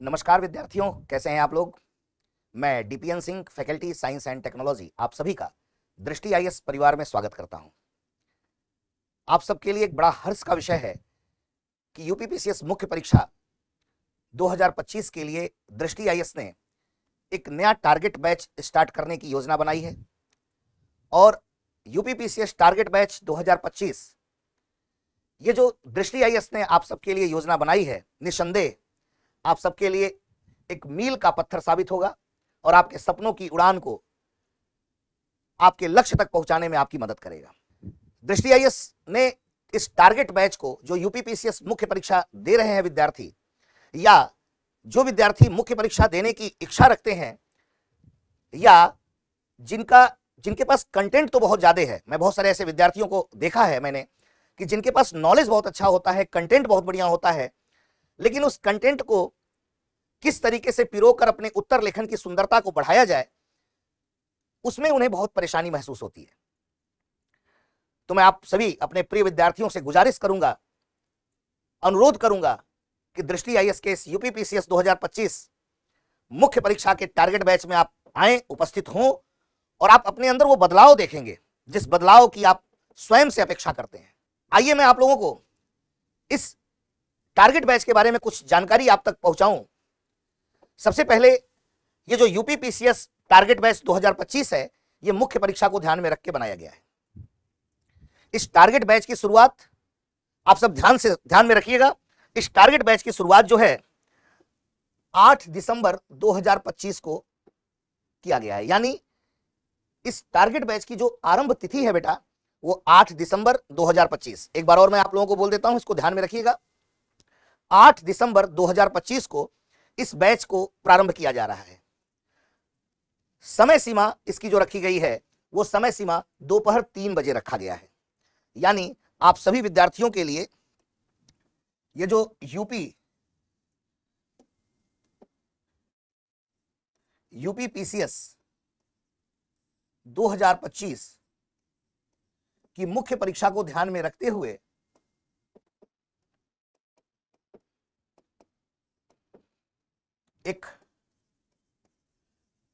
नमस्कार विद्यार्थियों, कैसे हैं आप लोग। मैं DPN Singh, faculty science and technology, आप सभी का दृष्टि आईएएस परिवार में स्वागत करता हूं। आप सबके लिए एक बड़ा हर्ष का विषय है कि यूपीपीसीएस मुख्य परीक्षा 2025 के लिए दृष्टि आईएएस ने एक नया टारगेट बैच स्टार्ट करने की योजना बनाई है। और यूपीपीसीएस टारगेट बैच 2025 ये जो दृष्टि आईएएस ने आप सबके लिए योजना बनाई है, निस्संदेह आप सबके लिए एक मील का पत्थर साबित होगा और आपके सपनों की उड़ान को आपके लक्ष्य तक पहुंचाने में आपकी मदद करेगा। दृष्टि आईएएस ने इस टारगेट बैच को, जो यूपीपीसीएस मुख्य परीक्षा दे रहे हैं विद्यार्थी, या जो विद्यार्थी मुख्य परीक्षा देने की इच्छा रखते हैं, या जिनके पास कंटेंट तो बहुत ज्यादा है। मैं बहुत सारे ऐसे विद्यार्थियों को देखा है मैंने कि जिनके पास नॉलेज बहुत अच्छा होता है, कंटेंट बहुत बढ़िया होता है, लेकिन उस कंटेंट को किस तरीके से पिरोकर अपने उत्तर लेखन की सुंदरता को बढ़ाया जाए, उसमें उन्हें बहुत परेशानी महसूस होती है। तो मैं आप सभी अपने प्रिय विद्यार्थियों से गुजारिश करूंगा, अनुरोध करूंगा कि दृष्टि आईएएस के इस यूपीपीसीएस 2025 मुख्य परीक्षा के टारगेट बैच में आप आए, उपस्थित हों और आप अपने अंदर वो बदलाव देखेंगे जिस बदलाव की आप स्वयं से अपेक्षा करते हैं। आइए मैं आप लोगों को इस टारगेट बैच के बारे में कुछ जानकारी आप तक पहुंचाऊं। सबसे पहले, ये जो यूपीपीसीएस टारगेट बैच 2025 है, ये मुख्य परीक्षा को ध्यान में रख के बनाया गया है। इस टारगेट बैच की शुरुआत आप सब ध्यान में रखिएगा। इस टारगेट बैच की शुरुआत जो है 8 दिसंबर 2025 को किया गया है। यानी इस टारगेट बैच की जो आरंभ तिथि है बेटा, वो 8 दिसंबर 2025। एक बार और मैं आप लोगों को बोल देता हूं, इसको ध्यान में रखिएगा। 8 दिसंबर 2025 को इस बैच को प्रारंभ किया जा रहा है। समय सीमा इसकी जो रखी गई है, वो समय सीमा दोपहर 3 बजे रखा गया है। यानी आप सभी विद्यार्थियों के लिए ये जो यूपीपीसीएस 2025 की मुख्य परीक्षा को ध्यान में रखते हुए एक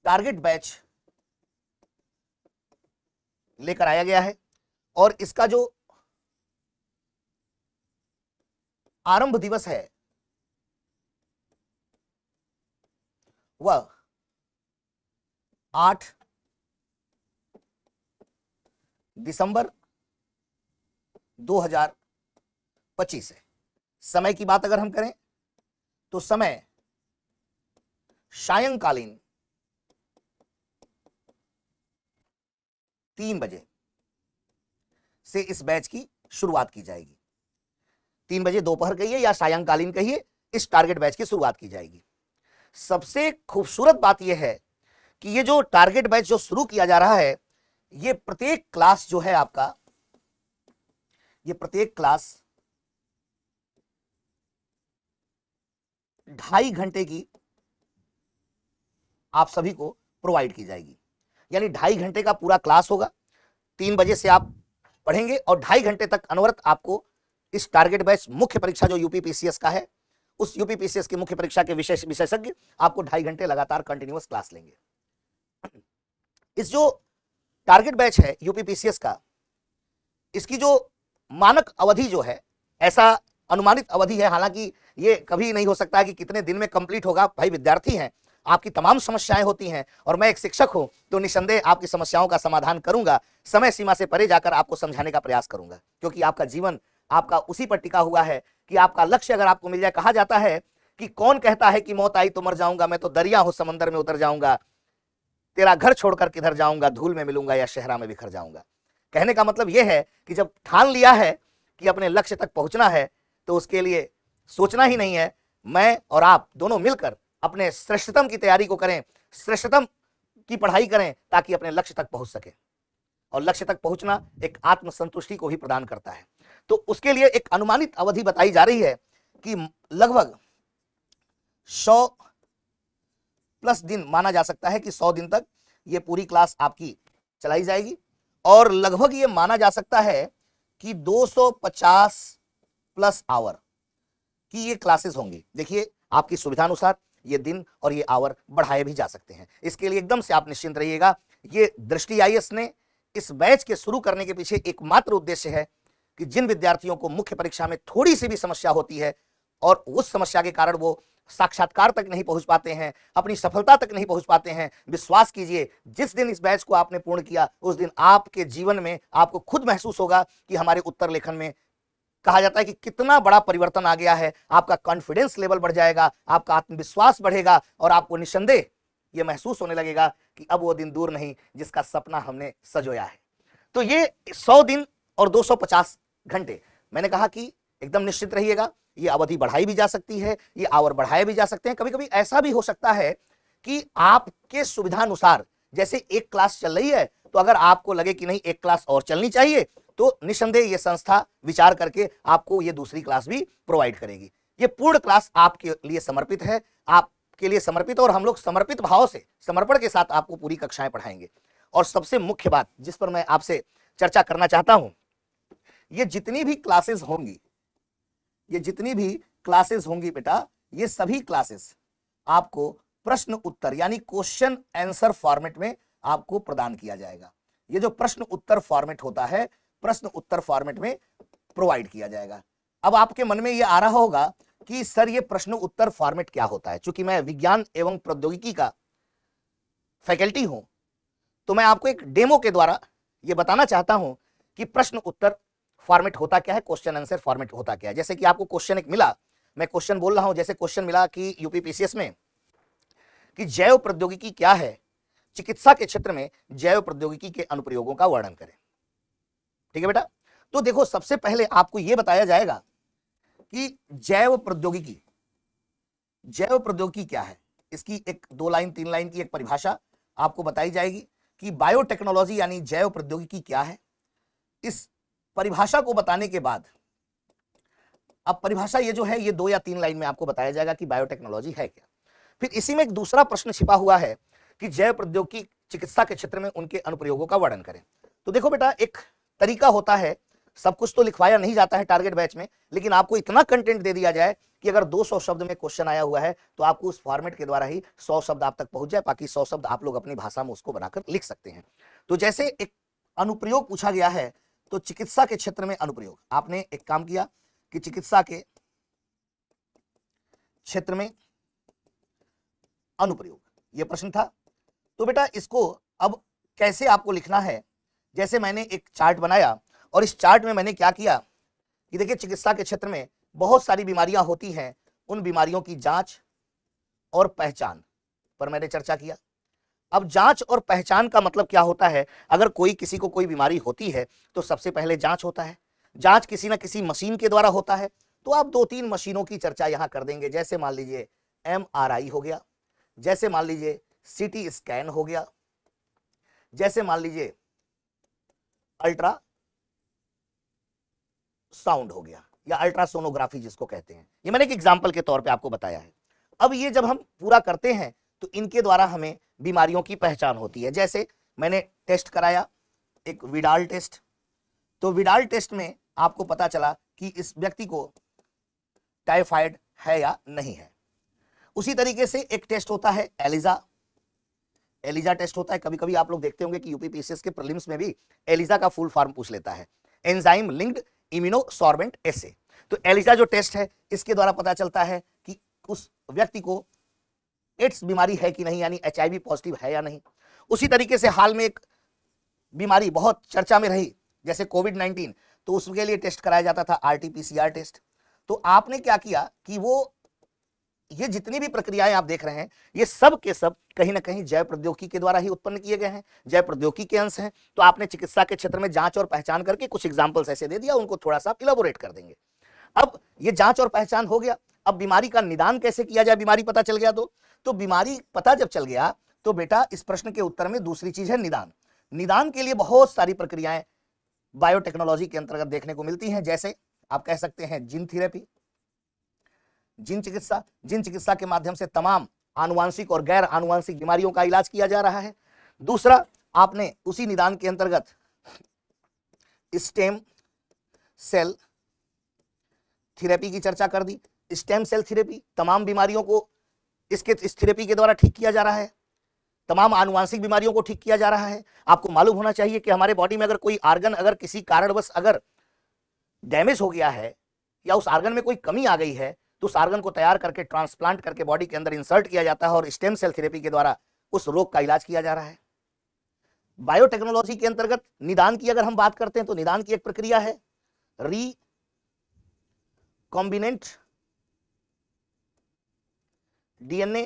टारगेट बैच लेकर आया गया है। और इसका जो आरंभ दिवस है वह 8 दिसंबर 2025 है। समय की बात अगर हम करें तो समय सायंकालीन 3 बजे से इस बैच की शुरुआत की जाएगी। 3 बजे दोपहर कहिए या सायंकालीन कहिए, इस टारगेट बैच की शुरुआत की जाएगी। सबसे खूबसूरत बात यह है कि ये जो टारगेट बैच जो शुरू किया जा रहा है, ये प्रत्येक क्लास जो है आपका, ये प्रत्येक क्लास 2.5 घंटे की आप सभी को प्रोवाइड की जाएगी। यानी 2.5 घंटे का पूरा क्लास होगा। 3 बजे से आप पढ़ेंगे और 2.5 घंटे तक अनवरत आपको इस टारगेट बैच मुख्य परीक्षा जो यूपीपीसीएस का है, उस यूपीपीसीएस की मुख्य परीक्षा के विशेषज्ञ आपको 2.5 घंटे लगातार कंटिन्यूअस क्लास लेंगे। इस जो टारगेट बैच है यूपीपीसीएस का, इसकी जो मानक अवधि जो है, ऐसा अनुमानित अवधि है, हालांकि ये कभी नहीं हो सकता कि कितने दिन में कंप्लीट होगा। भाई विद्यार्थी हैं, आपकी तमाम समस्याएं होती हैं और मैं एक शिक्षक हूं तो निस्संदेह आपकी समस्याओं का समाधान करूंगा। समय सीमा से परे जाकर आपको समझाने का प्रयास करूंगा, क्योंकि आपका जीवन आपका उसी पर टिका हुआ है कि आपका लक्ष्य अगर आपको मिल जाए। कहा जाता है कि कौन कहता है कि मौत आई तो मर जाऊंगा, मैं तो दरिया हूं समंदर में उतर जाऊंगा, तेरा घर छोड़कर किधर जाऊंगा, धूल में मिलूंगा या शहरा में बिखर जाऊंगा। कहने का मतलब यह है कि जब ठान लिया है कि अपने लक्ष्य तक पहुंचना है, तो उसके लिए सोचना ही नहीं है। मैं और आप दोनों मिलकर अपने श्रेष्ठतम की तैयारी को करें, श्रेष्ठतम की पढ़ाई करें, ताकि अपने लक्ष्य तक पहुंच सके। और लक्ष्य तक पहुंचना एक आत्मसंतुष्टि को भी प्रदान करता है। तो उसके लिए एक अनुमानित अवधि बताई जा रही है कि लगभग 100+ दिन माना जा सकता है कि 100 दिन तक ये पूरी क्लास आपकी चलाई जाएगी। और लगभग ये माना जा सकता है कि 250+ आवर की ये क्लासेस होंगी। देखिए, आपकी सुविधा अनुसार ये दिन और ये आवर बढ़ाए भी जा सकते हैं। इसके लिए एकदम से आप निश्चिंत रहिएगा। ये दृष्टि आईएएस ने इस बैच के शुरू करने के पीछे एकमात्र उद्देश्य है कि जिन विद्यार्थियों को मुख्य परीक्षा में थोड़ी सी भी समस्या होती है और उस समस्या के कारण वो साक्षात्कार तक नहीं पहुंच पाते हैं, अपनी सफलता तक नहीं पहुंच पाते हैं, विश्वास कीजिए जिस दिन इस बैच को आपने पूर्ण किया उस दिन आपके जीवन में आपको खुद महसूस होगा कि हमारे उत्तर लेखन में कहा जाता है कि कितना बड़ा परिवर्तन आ गया है। आपका कॉन्फिडेंस लेवल बढ़ जाएगा, आपका आत्मविश्वास बढ़ेगा और आपको निसंदेह यह महसूस होने लगेगा कि अब वो दिन दूर नहीं जिसका सपना हमने सजोया है। तो ये 100 दिन और 250 घंटे, मैंने कहा कि एकदम निश्चित रहिएगा, ये अवधि बढ़ाई भी जा सकती है, ये आवर बढ़ाए भी जा सकते हैं। कभी कभी ऐसा भी हो सकता है कि आपके सुविधानुसार, जैसे एक क्लास चल रही है तो अगर आपको लगे कि नहीं एक क्लास और चलनी चाहिए तो निसंदेह ये संस्था विचार करके आपको ये दूसरी क्लास भी प्रोवाइड करेगी। ये पूर्ण क्लास आपके लिए समर्पित है, आपके लिए समर्पित, और हम लोग समर्पित भाव से, समर्पण के साथ आपको पूरी कक्षाएं पढ़ाएंगे। और सबसे मुख्य बात जिस पर मैं आपसे चर्चा करना चाहता हूं, ये जितनी भी क्लासेस होंगी, ये जितनी भी क्लासेस होंगी बेटा, ये सभी क्लासेस आपको प्रश्न उत्तर यानी क्वेश्चन आंसर फॉर्मेट में आपको प्रदान किया जाएगा। ये जो प्रश्न उत्तर फॉर्मेट होता है, प्रश्न उत्तर फॉर्मेट में प्रोवाइड किया जाएगा। अब आपके मन में ये आ रहा होगा कि सर ये प्रश्न उत्तर फॉर्मेट क्या होता है। चूंकि मैं विज्ञान एवं प्रौद्योगिकी का फैकल्टी हूं तो मैं आपको एक डेमो के द्वारा ये बताना चाहता हूं कि प्रश्न उत्तर फॉर्मेट होता क्या है, क्वेश्चन आंसर फॉर्मेट होता क्या है। जैसे कि आपको क्वेश्चन एक मिला, मैं क्वेश्चन बोल रहा हूं, जैसे क्वेश्चन मिला कि यूपीपीसीएस में कि जैव प्रौद्योगिकी क्या है, चिकित्सा के क्षेत्र में जैव प्रौद्योगिकी के अनुप्रयोगों का वर्णन करें। ठीक है बेटा, तो देखो सबसे पहले आपको यह बताया जाएगा कि जैव प्रौद्योगिकी क्या है। इसकी एक 2 लाइन 3 लाइन की एक परिभाषा आपको बताई जाएगी कि बायोटेक्नोलॉजी यानी जैव प्रौद्योगिकी क्या है। इस परिभाषा को बताने के बाद, अब परिभाषा ये जो है ये 2 या 3 लाइन में आपको बताया जाएगा कि बायोटेक्नोलॉजी है क्या। फिर इसी में एक दूसरा प्रश्न छिपा हुआ है कि जैव प्रौद्योगिकी चिकित्सा के क्षेत्र में उनके अनुप्रयोगों का वर्णन करें। तो देखो बेटा, एक तरीका होता है, सब कुछ तो लिखवाया नहीं जाता है टारगेट बैच में, लेकिन आपको इतना कंटेंट दे दिया जाए कि अगर 200 शब्द में क्वेश्चन आया हुआ है तो आपको उस फॉर्मेट के द्वारा ही 100 शब्द आप तक पहुंच जाए, बाकी 100 शब्द आप लोग अपनी भाषा में उसको बनाकर लिख सकते हैं। तो जैसे एक अनुप्रयोग पूछा गया है, तो चिकित्सा के क्षेत्र में अनुप्रयोग, आपने एक काम किया कि चिकित्सा के क्षेत्र में अनुप्रयोग, यह प्रश्न था। तो बेटा इसको अब कैसे आपको लिखना है, जैसे मैंने एक चार्ट बनाया और इस चार्ट में मैंने क्या किया कि देखिए चिकित्सा के क्षेत्र में बहुत सारी बीमारियां होती हैं, उन बीमारियों की जांच और पहचान पर मैंने चर्चा किया। अब जांच और पहचान का मतलब क्या होता है, अगर किसी को कोई बीमारी होती है तो सबसे पहले जांच होता है, जांच किसी ना किसी मशीन के द्वारा होता है। तो आप 2-3 मशीनों की चर्चा यहां कर देंगे, जैसे मान लीजिए MRI हो गया, जैसे मान लीजिए CT स्कैन हो गया, जैसे मान लीजिए अल्ट्रा साउंड हो गया या अल्ट्रासोनोग्राफी जिसको कहते हैं। ये मैंने एक एग्जांपल के तौर पे आपको बताया है। अब ये जब हम पूरा करते हैं तो इनके द्वारा हमें बीमारियों की पहचान होती है। जैसे मैंने टेस्ट कराया एक विडाल टेस्ट, तो विडाल टेस्ट में आपको पता चला कि इस व्यक्ति को टाइफाइड है या नहीं है। उसी तरीके से एक टेस्ट होता है एलिजा टेस्ट होता है। कभी कभी आप लोग देखते होंगे कि यूपीपीसीएस के प्रीलिम्स में भी एलिजा का फुल फॉर्म पूछ लेता है, एंजाइम लिंक्ड इम्यूनोसॉर्बेंट एसे। तो एलिजा जो टेस्ट है इसके द्वारा पता चलता है कि उस व्यक्ति को एड्स बीमारी है कि नहीं, यानी HIV पॉजिटिव है या नहीं। उसी तरीके से हाल में एक बीमारी बहुत चर्चा में रही जैसे कोविड-19, तो उसके लिए टेस्ट कराया जाता था RT-PCR टेस्ट। तो आपने क्या किया कि ये जितनी भी प्रक्रियाएं आप देख रहे हैं ये सब के सब कहीं ना कहीं जैव प्रौद्योगिकी के द्वारा ही उत्पन्न किए गए हैं, जैव प्रौद्योगिकी के अंश हैं। तो आपने चिकित्सा के क्षेत्र में जांच और पहचान करके कुछ एग्जांपल्स ऐसे दे दिया, उनको थोड़ा सा इलाबोरेट कर देंगे। अब ये जांच और पहचान हो गया, अब बीमारी का निदान कैसे किया जाए, बीमारी पता चल गया तो बीमारी पता जब चल गया तो बेटा इस प्रश्न के उत्तर में दूसरी चीज है निदान। निदान के लिए बहुत सारी प्रक्रियाएं बायोटेक्नोलॉजी के अंतर्गत देखने को मिलती हैं। जैसे आप कह सकते हैं जीन थेरेपी, जीन चिकित्सा के माध्यम से तमाम आनुवांशिक और गैर आनुवांशिक बीमारियों का इलाज किया जा रहा है। दूसरा, आपने उसी निदान के अंतर्गत स्टेम सेल थेरेपी की चर्चा कर दी। स्टेम सेल थेरेपी तमाम बीमारियों को इस थेरेपी के द्वारा ठीक किया जा रहा है। तमाम आनुवांशिक बीमारियों को ठीक किया जा रहा है। आपको मालूम होना चाहिए कि हमारे बॉडी में अगर कोई आर्गन अगर किसी कारणवश अगर डैमेज हो गया है या उस आर्गन में कोई कमी आ गई है तो उस आर्गन को तैयार करके ट्रांसप्लांट करके बॉडी के अंदर इंसर्ट किया जाता है और स्टेम सेल थेरेपी के द्वारा उस रोग का इलाज किया जा रहा है। बायोटेक्नोलॉजी के अंतर्गत निदान की अगर हम बात करते हैं तो निदान की एक प्रक्रिया है recombinant DNA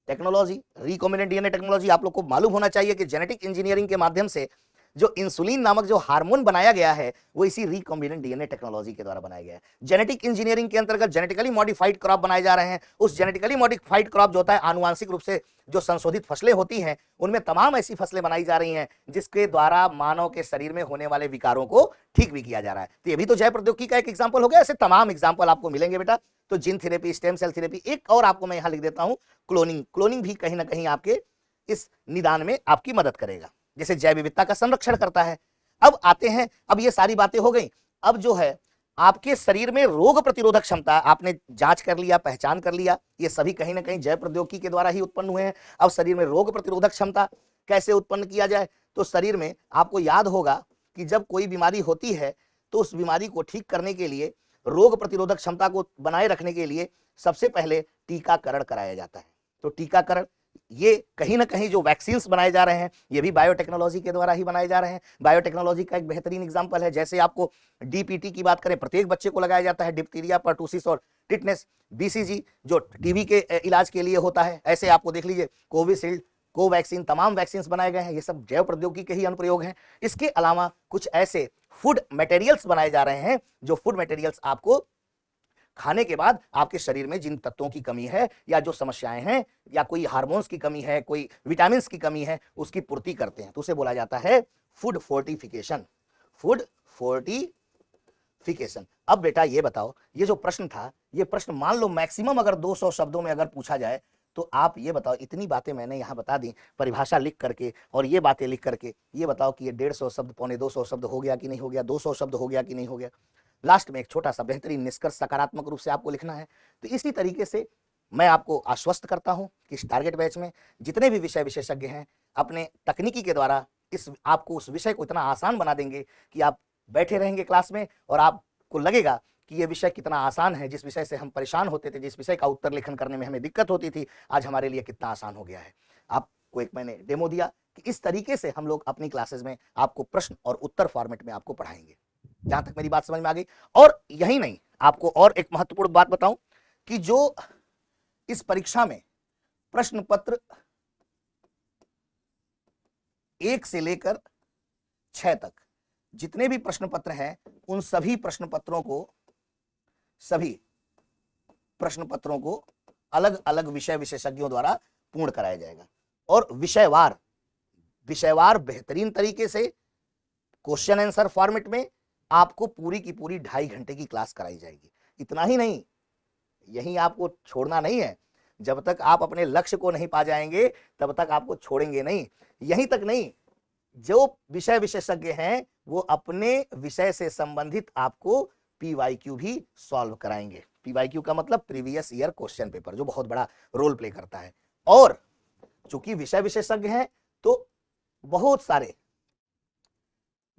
technology. Recombinant DNA technology आप लोग को मालूम होना चाहिए कि जेनेटिक इंजीनियरिंग के माध्यम से जो इंसुलिन नामक जो हार्मोन बनाया गया है वो इसी रिकॉम्बिनेंट डीएनए टेक्नोलॉजी के द्वारा बनाया गया है। जेनेटिक इंजीनियरिंग के अंतर्गत जेनेटिकली मॉडिफाइड क्रॉप बनाए जा रहे हैं। उस जेनेटिकली मॉडिफाइड क्रॉप जो होता है आनुवांशिक रूप से जो संशोधित फसलें होती हैं उनमें तमाम ऐसी फसलें बनाई जा रही हैं जिसके द्वारा मानव के शरीर में होने वाले विकारों को ठीक भी किया जा रहा है। तो ये भी तो जैव प्रौद्योगिकी का एक एग्जाम्पल हो गया। ऐसे तमाम एग्जाम्पल आपको मिलेंगे बेटा। तो gene therapy, stem cell therapy, एक और आपको मैं यहां लिख देता हूं क्लोनिंग। क्लोनिंग भी कहीं ना कहीं आपके इस निदान में आपकी मदद करेगा, जैसे जैव विविधता का संरक्षण करता है। अब आते हैं, अब ये सारी बातें हो गई। अब जो है आपके शरीर में रोग प्रतिरोधक क्षमता आपने जांच कर लिया, पहचान कर लिया, ये सभी कहीं ना कहीं जैव प्रौद्योगिकी के द्वारा ही उत्पन्न हुए हैं। अब शरीर में रोग प्रतिरोधक क्षमता कैसे उत्पन्न किया जाए, तो शरीर में आपको याद होगा कि जब कोई बीमारी होती है तो उस बीमारी को ठीक करने के लिए, रोग प्रतिरोधक क्षमता को बनाए रखने के लिए सबसे पहले टीकाकरण कराया जाता है। तो टीकाकरण ये कहीं ना कहीं जो वैक्सीन्स बनाए जा रहे हैं ये भी बायोटेक्नोलॉजी के द्वारा ही बनाए जा रहे हैं। बायोटेक्नोलॉजी का एक बेहतरीन एग्जांपल है, जैसे आपको डीपीटी की बात करें, प्रत्येक बच्चे को लगाया जाता है, डिप्थीरिया, पर्टूसिस और टिटनेस। बीसीजी जो टीबी के इलाज के लिए होता है। ऐसे आपको देख लीजिए कोविशील्ड, कोवैक्सीन, तमाम वैक्सीन बनाए गए हैं। ये सब जैव प्रौद्योगिकी के ही अनुप्रयोग हैं। इसके अलावा कुछ ऐसे फूड मटेरियल्स बनाए जा रहे हैं जो फूड मटेरियल्स आपको खाने के बाद आपके शरीर में जिन तत्वों की कमी है या जो समस्याएं हैं या कोई हार्मोन्स की कमी है, कोई विटामिन्स की कमी है, उसकी पूर्ति करते हैं। तो उसे बोला जाता है फूड फोर्टिफिकेशन। Food fortification. अब बेटा ये बताओ, ये जो प्रश्न था, ये प्रश्न मान लो मैक्सिमम अगर 200 शब्दों में अगर पूछा जाए तो आप ये बताओ, इतनी बातें मैंने यहां बता दी परिभाषा लिख करके और ये बातें लिख करके, ये बताओ कि ये 150 शब्द, 125 शब्द हो गया कि नहीं हो गया, 200 शब्द हो गया कि नहीं हो गया। लास्ट में एक छोटा सा बेहतरीन निष्कर्ष सकारात्मक रूप से आपको लिखना है। तो इसी तरीके से मैं आपको आश्वस्त करता हूं कि इस टारगेट बैच में जितने भी विषय विशेषज्ञ हैं अपने तकनीकी के द्वारा आपको उस विषय को इतना आसान बना देंगे कि आप बैठे रहेंगे क्लास में और आपको लगेगा कि ये विषय कितना आसान है। जिस विषय से हम परेशान होते थे, जिस विषय का उत्तर लेखन करने में हमें दिक्कत होती थी, आज हमारे लिए कितना आसान हो गया है। आपको एक मैंने डेमो दिया कि इस तरीके से हम लोग अपनी क्लासेस में आपको प्रश्न और उत्तर फॉर्मेट में आपको पढ़ाएंगे। जहां तक मेरी बात समझ में आ गई। और यही नहीं, आपको और एक महत्वपूर्ण बात बताऊं कि जो इस परीक्षा में प्रश्न पत्र 1 से लेकर 6 तक जितने भी प्रश्न पत्र हैं उन सभी प्रश्न पत्रों को अलग अलग विषय विशेषज्ञों द्वारा पूर्ण कराया जाएगा और विषयवार बेहतरीन तरीके से क्वेश्चन आंसर फॉर्मेट में आपको पूरी की पूरी 2.5 घंटे की क्लास कराई जाएगी। इतना ही नहीं, यही आपको छोड़ना नहीं है। जब तक आप अपने लक्ष्य को नहीं पा जाएंगे तब तक आपको छोड़ेंगे नहीं। यहीं तक नहीं, जो विषय विशेषज्ञ हैं वो अपने विषय से संबंधित आपको पीवाईक्यू भी सॉल्व कराएंगे। पीवाईक्यू का मतलब प्रीवियस ईयर क्वेश्चन पेपर, जो बहुत बड़ा रोल प्ले करता है। और चूंकि विषय विशेषज्ञ हैं तो बहुत सारे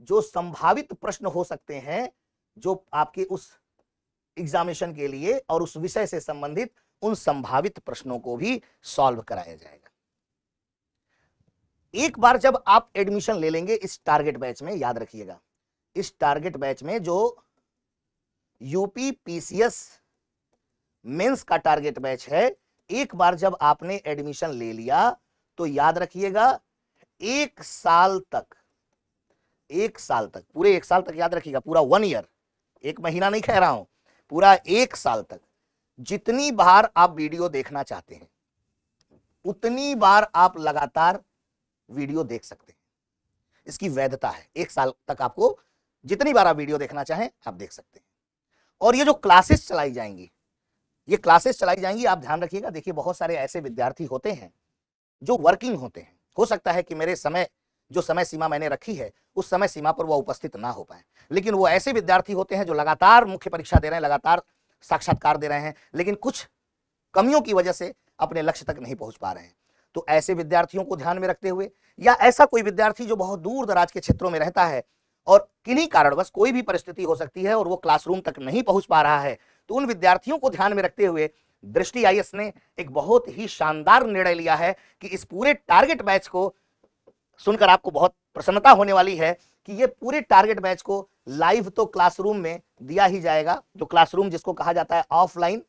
जो संभावित प्रश्न हो सकते हैं जो आपके उस एग्जामिनेशन के लिए और उस विषय से संबंधित उन संभावित प्रश्नों को भी सॉल्व कराया जाएगा। एक बार जब आप एडमिशन ले लेंगे इस टारगेट बैच में, याद रखिएगा, इस टारगेट बैच में जो यूपी पीसीएस मेंस का टारगेट बैच है, एक बार जब आपने एडमिशन ले लिया तो याद रखिएगा 1 साल तक, पूरे 1 साल तक याद रखिएगा, पूरा 1 ईयर, 1 महीना नहीं कह रहा हूं, पूरा 1 साल तक जितनी बार आप वीडियो देखना चाहते हैं उतनी बार आप लगातार वीडियो देख सकते हैं। इसकी वैधता है, 1 साल तक आपको जितनी बार आप वीडियो देखना चाहें आप देख सकते हैं। और ये जो क्लासेस चलाई जाएंगी, आप ध्यान रखिएगा। देखिए, बहुत सारे ऐसे विद्यार्थी होते हैं जो वर्किंग होते हैं। हो सकता है कि मेरे जो समय सीमा मैंने रखी है उस समय सीमा पर वो उपस्थित ना हो पाए, लेकिन वो ऐसे विद्यार्थी होते हैं जो लगातार मुख्य परीक्षा दे रहे हैं, लगातार साक्षात्कार दे रहे हैं, लेकिन कुछ कमियों की वजह से अपने लक्ष्य तक नहीं पहुंच पा रहे हैं। तो ऐसे विद्यार्थियों को ध्यान में रखते हुए, या ऐसा कोई विद्यार्थी जो बहुत दूर दराज के क्षेत्रों में रहता है और किन्हीं कारणवश कोई भी परिस्थिति हो सकती है और वो क्लासरूम तक नहीं पहुंच पा रहा है, तो उन विद्यार्थियों को ध्यान में रखते हुए दृष्टि आईएएस ने एक बहुत ही शानदार निर्णय लिया है कि इस पूरे टारगेट बैच को सुनकर आपको बहुत प्रसन्नता होने वाली है कि ये पूरे टारगेट बैच को लाइव तो क्लासरूम में दिया ही जाएगा, जो क्लासरूम जिसको कहा जाता है ऑफलाइन,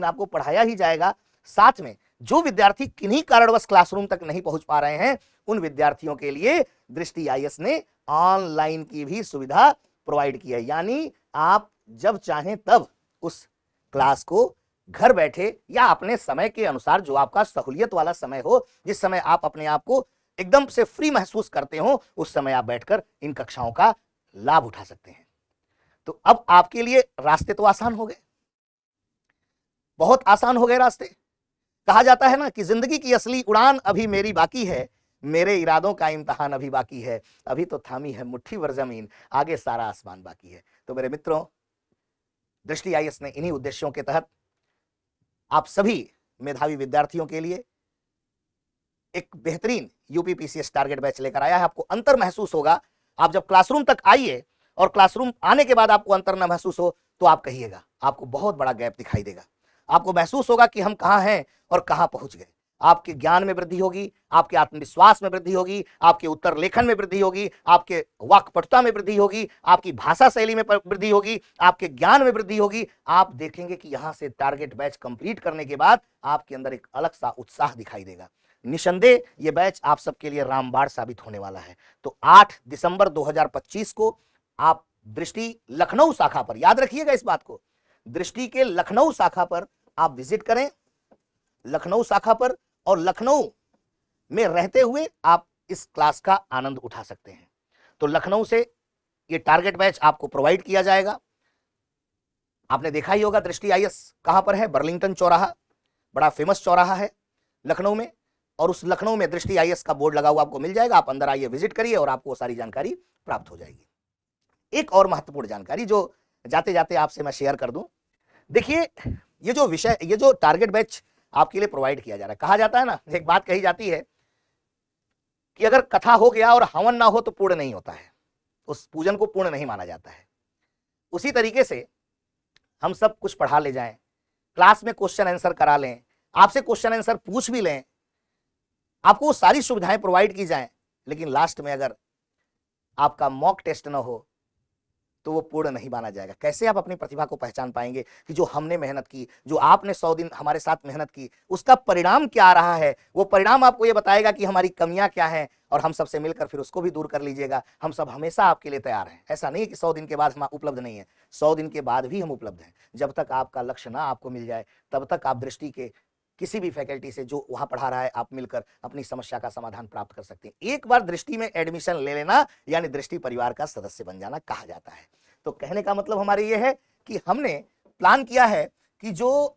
आपको पढ़ाया ही जाएगा। साथ में जो विद्यार्थी किन्हीं कारणवश क्लासरूम तक नहीं पहुंच पा रहे हैं, उन विद्यार्थियों के लिए दृष्टि आईएएस ने ऑनलाइन की भी सुविधा प्रोवाइड की है। यानी आप जब चाहें तब उस क्लास को घर बैठे या अपने समय के अनुसार, जो आपका सहूलियत वाला समय हो, जिस समय आप अपने आप को एकदम से फ्री महसूस करते हो, उस समय आप बैठकर इन कक्षाओं का लाभ उठा सकते हैं। तो अब आपके लिए रास्ते तो आसान हो गए, बहुत आसान हो गए रास्ते। कहा जाता है ना कि जिंदगी की असली उड़ान अभी मेरी बाकी है, मेरे इरादों का इम्तिहान अभी बाकी है, अभी तो थामी है मुट्ठी भर जमीन, आगे सारा आसमान बाकी है। तो मेरे मित्रों, दृष्टि आईएएस ने इन्हीं उद्देश्यों के तहत आप सभी मेधावी विद्यार्थियों के लिए एक बेहतरीन यूपीपीसीएस टारगेट बैच लेकर आया है। आपको अंतर महसूस होगा, आप जब क्लासरूम तक आइए और क्लासरूम आने के बाद आपको अंतर न महसूस हो तो आप कहिएगा, आपको बहुत बड़ा गैप दिखाई देगा। आपको महसूस होगा कि हम कहां हैं और कहां पहुंच गए। आपके ज्ञान में वृद्धि होगी, आपके आत्मविश्वास में वृद्धि होगी, आपके उत्तर लेखन में वृद्धि होगी, आपके वाक्पटुता में वृद्धि होगी, आपकी भाषा शैली में वृद्धि होगी, आपके ज्ञान में वृद्धि होगी। आप देखेंगे कि यहां से टारगेट बैच कंप्लीट करने के बाद आपके अंदर एक अलग सा उत्साह दिखाई देगा। निसंदेह ये बैच आप सबके लिए रामबाण साबित होने वाला है। तो 8 दिसंबर 2025 को आप दृष्टि लखनऊ शाखा पर, याद रखिएगा इस बात को, दृष्टि के लखनऊ शाखा पर आप विजिट करें, लखनऊ शाखा पर, और लखनऊ में रहते हुए आप इस क्लास का आनंद उठा सकते हैं। तो लखनऊ से ये टारगेट बैच आपको प्रोवाइड किया जाएगा। आपने देखा ही होगा दृष्टि आईएएस कहां पर है, बर्लिंगटन चौराहा, बड़ा फेमस चौराहा है लखनऊ में, और उस लखनऊ में दृष्टि आईएएस का बोर्ड लगा हुआ आपको मिल जाएगा। आप अंदर आइए, विजिट करिए और आपको सारी जानकारी प्राप्त हो जाएगी। एक और महत्वपूर्ण जानकारी जो जाते जाते आपसे मैं शेयर कर दूं, देखिए ये जो विषय, ये जो टारगेट बैच आपके लिए प्रोवाइड किया जा रहा है, कहा जाता है ना, एक बात कही जाती है कि अगर कथा हो गया और हवन ना हो तो पूर्ण नहीं होता है, उस पूजन को पूर्ण नहीं माना जाता है। उसी तरीके से हम सब कुछ पढ़ा ले जाएं, क्लास में क्वेश्चन आंसर करा लें, आपसे क्वेश्चन आंसर पूछ भी लें, आपको सारी सुविधाएं प्रोवाइड की जाएं, लेकिन लास्ट में अगर आपका मॉक टेस्ट ना हो तो वो पूर्ण नहीं माना जाएगा। कैसे आप अपनी प्रतिभा को पहचान पाएंगे कि जो हमने मेहनत की, जो आपने 100 दिन हमारे साथ मेहनत की, उसका परिणाम क्या आ रहा है? वो परिणाम आपको ये बताएगा कि हमारी कमियां क्या हैं, और हम सबसे मिलकर फिर उसको भी दूर कर लीजिएगा। हम सब हमेशा आपके लिए तैयार हैं। ऐसा नहीं कि 100 दिन के बाद हम उपलब्ध नहीं है, 100 दिन के बाद भी हम उपलब्ध हैं। जब तक आपका लक्ष्य ना आपको मिल जाए, तब तक आप दृष्टि के किसी भी फैकल्टी से जो वहां पढ़ा रहा है, आप मिलकर अपनी समस्या का समाधान प्राप्त कर सकते हैं। एक बार दृष्टि में एडमिशन ले लेना यानी दृष्टि परिवार का सदस्य बन जाना कहा जाता है। तो कहने का मतलब हमारे ये है कि हमने प्लान किया है कि जो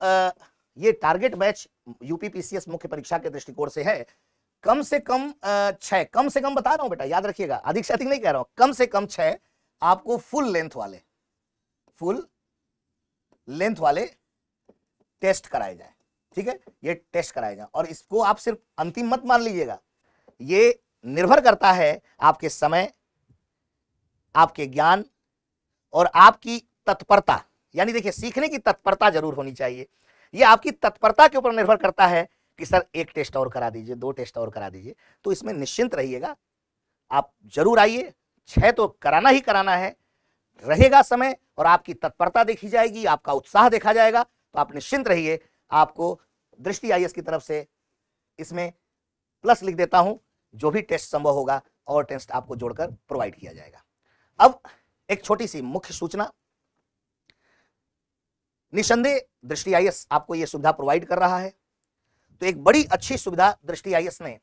ये टारगेट बैच यूपीपीसीएस मुख्य परीक्षा के दृष्टिकोण से है, कम से कम 6, कम से कम बता रहा हूं बेटा, याद रखिएगा, अधिक से अधिक नहीं कह रहा हूं, कम से कम 6 आपको फुल लेंथ वाले टेस्ट कराए जाए। ठीक है, ये टेस्ट कराए जाए, और इसको आप सिर्फ अंतिम मत मान लीजिएगा, ये निर्भर करता है आपके समय, आपके ज्ञान और आपकी तत्परता। यानी देखिए, सीखने की तत्परता जरूर होनी चाहिए। ये आपकी तत्परता के ऊपर निर्भर करता है कि सर एक टेस्ट और करा दीजिए, 2 टेस्ट और करा दीजिए। तो इसमें निश्चिंत रहिएगा, आप जरूर आइए, 6 तो कराना ही कराना है, रहेगा समय और आपकी तत्परता देखी जाएगी, आपका उत्साह देखा जाएगा। तो आप निश्चिंत रहिए, आपको दृष्टि आईएएस की तरफ से इसमें प्लस लिख देता हूं, जो भी टेस्ट संभव होगा और टेस्ट आपको जोड़कर प्रोवाइड किया जाएगा। अब एक छोटी सी मुख्य सूचना, निसंदेह दृष्टि आईएएस आपको यह सुविधा प्रोवाइड कर रहा है, तो एक बड़ी अच्छी सुविधा दृष्टि आईएएस ने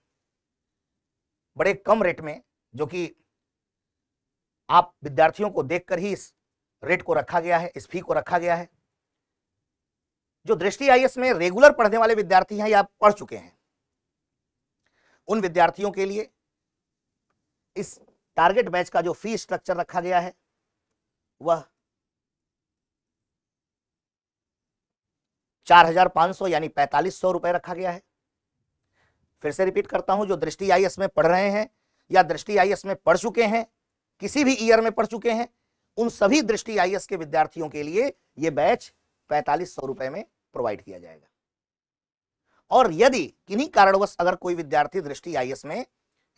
बड़े कम रेट में, जो कि आप विद्यार्थियों को देखकर ही इस रेट को रखा गया है, इस फी को रखा गया है। जो दृष्टि आईएएस में रेगुलर पढ़ने वाले विद्यार्थी हैं या पढ़ चुके हैं, उन विद्यार्थियों के लिए इस टारगेट बैच का जो फी स्ट्रक्चर रखा गया है वह 4,500 यानी 4,500 रुपए रखा गया है। फिर से रिपीट करता हूं, जो दृष्टि आईएएस में पढ़ रहे हैं या दृष्टि आईएएस में पढ़ चुके हैं, किसी भी ईयर में पढ़ चुके हैं, उन सभी दृष्टि आईएएस के विद्यार्थियों के लिए यह बैच 4,500 रुपए में प्रोवाइड किया जाएगा। और यदि किन्हीं कारणवश अगर कोई विद्यार्थी दृष्टि आईएएस में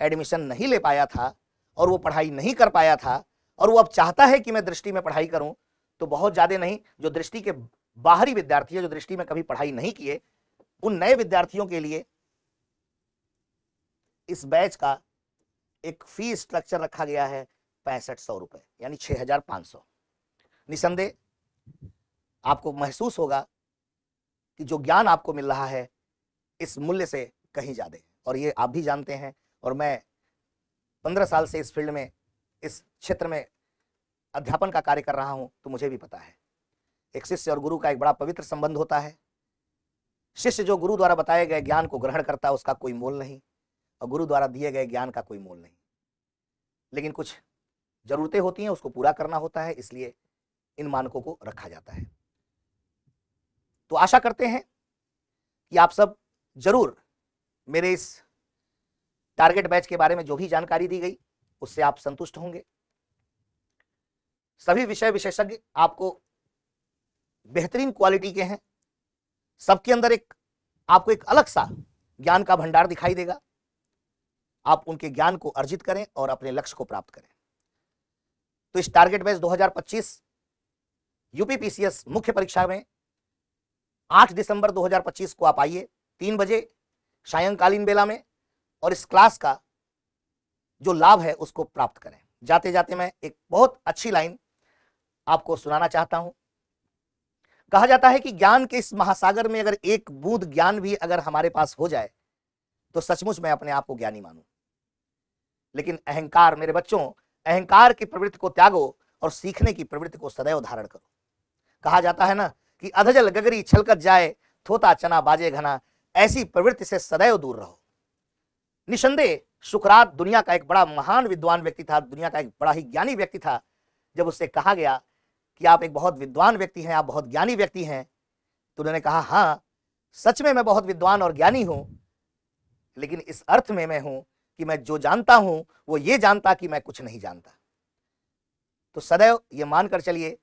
एडमिशन नहीं ले पाया था और वो पढ़ाई नहीं कर पाया था और वो अब चाहता है कि मैं दृष्टि में पढ़ाई करूं, तो बहुत ज्यादा नहीं, जो दृष्टि के बाहरी विद्यार्थी है, जो दृष्टि में कभी पढ़ाई नहीं किए, उन नए विद्यार्थियों के लिए इस बैच का एक फी स्ट्रक्चर रखा गया है 6500 रुपए यानी 6,500। निसंदेह आपको महसूस होगा कि जो ज्ञान आपको मिल रहा है इस मूल्य से कहीं ज्यादा है, और ये आप भी जानते हैं। और मैं 15 साल से इस फील्ड में, इस क्षेत्र में अध्यापन का कार्य कर रहा हूं, तो मुझे भी पता है एक शिष्य और गुरु का एक बड़ा पवित्र संबंध होता है। शिष्य जो गुरु द्वारा बताए गए ज्ञान को ग्रहण करता है उसका कोई मोल नहीं, और गुरु द्वारा दिए गए ज्ञान का कोई मोल नहीं। लेकिन कुछ जरूरतें होती हैं, उसको पूरा करना होता है, इसलिए इन मानकों को रखा जाता है। तो आशा करते हैं कि आप सब जरूर मेरे इस टारगेट बैच के बारे में जो भी जानकारी दी गई उससे आप संतुष्ट होंगे। सभी विषय विशेषज्ञ आपको बेहतरीन क्वालिटी के हैं, सबके अंदर आपको एक अलग सा ज्ञान का भंडार दिखाई देगा। आप उनके ज्ञान को अर्जित करें और अपने लक्ष्य को प्राप्त करें। तो इस टारगेट बैच 2025 यूपीपीसीएस मुख्य परीक्षा में 8 दिसंबर 2025 को आप आइए 3 बजे सायंकालीन बेला में, और इस क्लास का जो लाभ है उसको प्राप्त करें। जाते जाते मैं एक बहुत अच्छी लाइन आपको सुनाना चाहता हूं। कहा जाता है कि ज्ञान के इस महासागर में अगर एक बूंद ज्ञान भी अगर हमारे पास हो जाए तो सचमुच मैं अपने आप को ज्ञानी मानूं। लेकिन अहंकार, मेरे बच्चों, अहंकार की प्रवृत्ति को त्यागो और सीखने की प्रवृत्ति को सदैव धारण करो। कहा जाता है ना कि अधजल गगरी छलकत जाए, थोता चना बाजे घना, ऐसी प्रवृत्ति से सदैव दूर रहो। निसंदेह सुकरात दुनिया का एक बड़ा महान विद्वान व्यक्ति था, दुनिया का एक बड़ा ही ज्ञानी व्यक्ति था। जब उससे कहा गया कि आप एक बहुत विद्वान व्यक्ति हैं, आप बहुत ज्ञानी व्यक्ति हैं, तो उन्होंने कहा, हाँ सच में मैं बहुत विद्वान और ज्ञानी हूं, लेकिन इस अर्थ में मैं हूं कि मैं जो जानता हूं वो ये जानता कि मैं कुछ नहीं जानता। तो सदैव ये मानकर चलिए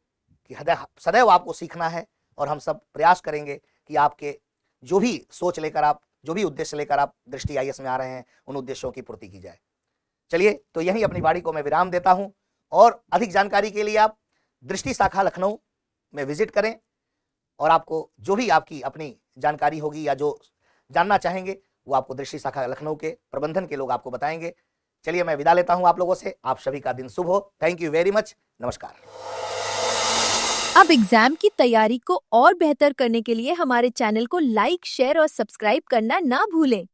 कि सदैव आपको सीखना है, और हम सब प्रयास करेंगे कि आपके जो भी सोच लेकर आप, जो भी उद्देश्य लेकर आप दृष्टि आईएएस में आ रहे हैं, उन उद्देश्यों की पूर्ति की जाए। चलिए, तो यहीं अपनी वाणी को मैं विराम देता हूं, और अधिक जानकारी के लिए आप दृष्टि शाखा लखनऊ में विजिट करें, और आपको जो भी आपकी अपनी जानकारी होगी या जो जानना चाहेंगे वो आपको दृष्टि शाखा लखनऊ के प्रबंधन के लोग आपको बताएंगे। चलिए, मैं विदा लेता हूं आप लोगों से। आप सभी का दिन शुभ हो। Thank you very much. नमस्कार। अब एग्जाम की तैयारी को और बेहतर करने के लिए हमारे चैनल को लाइक, शेयर और सब्सक्राइब करना ना भूलें।